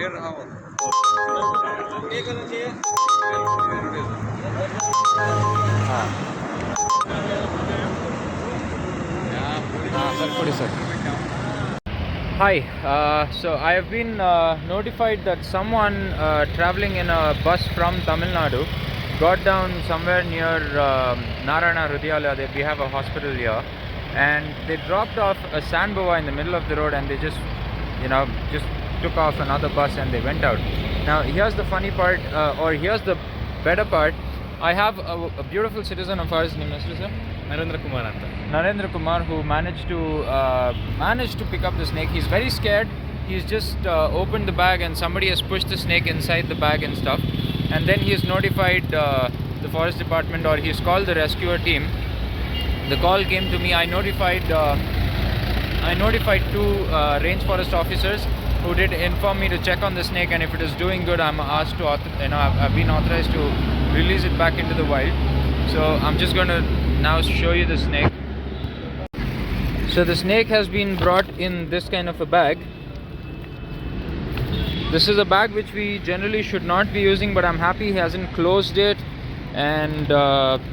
Hi, so I have been notified that someone traveling in a bus from Tamil Nadu got down somewhere near Narayana Hrudyalaya. We have a hospital here, and they dropped off a Sand Boa in the middle of the road, and they just took off another bus and they went out. Now here's the funny part, or here's the better part. I have a beautiful citizen of ours, name is sir? Narendra Kumar, who managed to pick up the snake. He's very scared. He's just opened the bag and somebody has pushed the snake inside the bag and stuff, and then he has notified the forest department, or he's called the rescuer team. The call came to me. I notified two range forest officers who did inform me to check on the snake, and if it is doing good, I'm asked to I've been authorized to release it back into the wild. So I'm just going to now show you the snake. So the snake has been brought in this kind of a bag. This is a bag which we generally should not be using, but I'm happy he hasn't closed it, and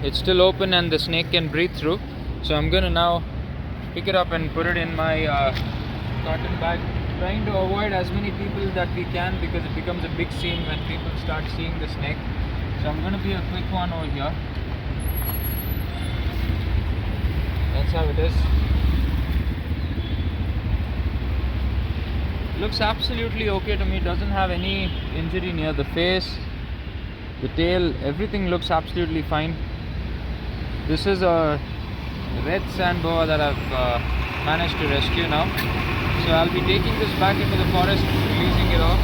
it's still open and the snake can breathe through. So I'm going to now pick it up and put it in my cotton bag, trying to avoid as many people that we can, because it becomes a big scene when people start seeing the snake. So I'm going to be a quick one over here. That's how it is. Looks absolutely okay to me. Doesn't have any injury near the face, the tail, everything looks absolutely fine. This is a red Sand Boa that I've managed to rescue now. So I'll be taking this back into the forest, releasing it off.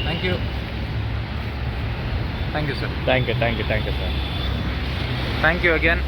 Thank you. Thank you, sir. Thank you, sir. Thank you again.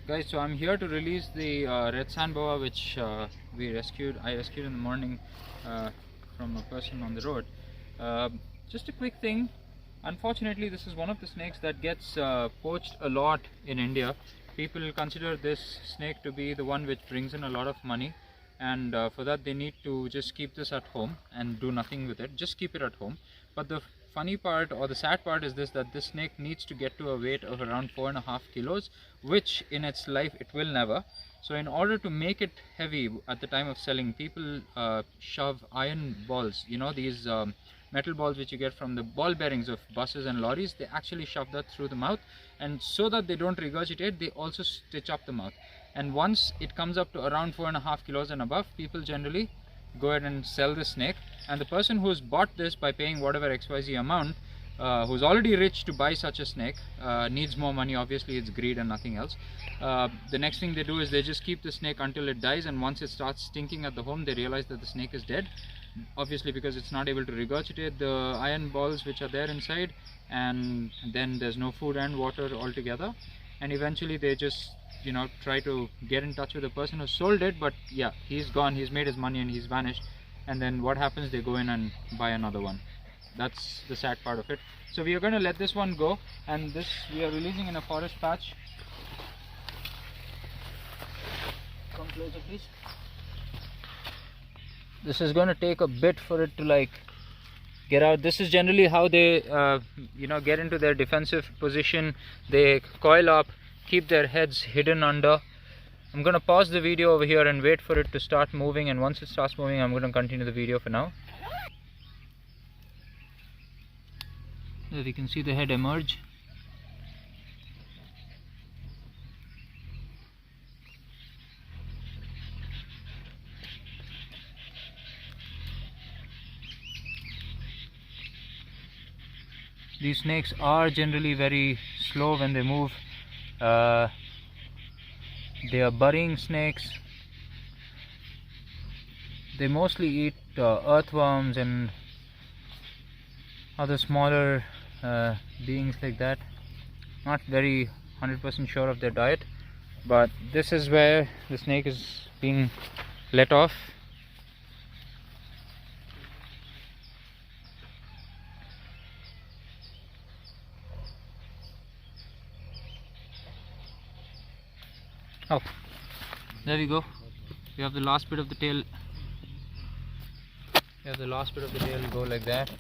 Guys, so I'm here to release the red Sand Boa, which I rescued in the morning from a person on the road. Just a quick thing. Unfortunately, this is one of the snakes that gets poached a lot in India. People consider this snake to be the one which brings in a lot of money, and for that they need to just keep this at home and do nothing with it. Just keep it at home. But the funny part, or the sad part, is this: that this snake needs to get to a weight of around 4.5 kilos, which in its life it will never. So in order to make it heavy at the time of selling, people shove iron balls, you know, these metal balls which you get from the ball bearings of buses and lorries. They actually shove that through the mouth, and so that they don't regurgitate, they also stitch up the mouth. And once it comes up to around 4.5 kilos and above, people generally go ahead and sell the snake. And the person who's bought this by paying whatever XYZ amount who's already rich to buy such a snake, needs more money. Obviously it's greed and nothing else. The next thing they do is they just keep the snake until it dies, and once it starts stinking at the home, they realize that the snake is dead, obviously because it's not able to regurgitate the iron balls which are there inside, and then there's no food and water altogether, and eventually they just, you know, try to get in touch with the person who sold it, but yeah, he's gone, he's made his money and he's vanished. And then what happens, they go in and buy another one. That's the sad part of it. So we are going to let this one go, and this we are releasing in a forest patch. Come closer please. This is going to take a bit for it to like get out. This is generally how they you know, get into their defensive position. They coil up, keep their heads hidden under. I'm going to pause the video over here and wait for it to start moving, and once it starts moving I'm going to continue the video for now. There we can see the head emerge. These snakes are generally very slow when they move. They are burying snakes. They mostly eat earthworms and other smaller beings like that. Not very 100% sure of their diet, but this is where the snake is being let off. Oh, there we go. We have the last bit of the tail. We have the last bit of the tail go like that.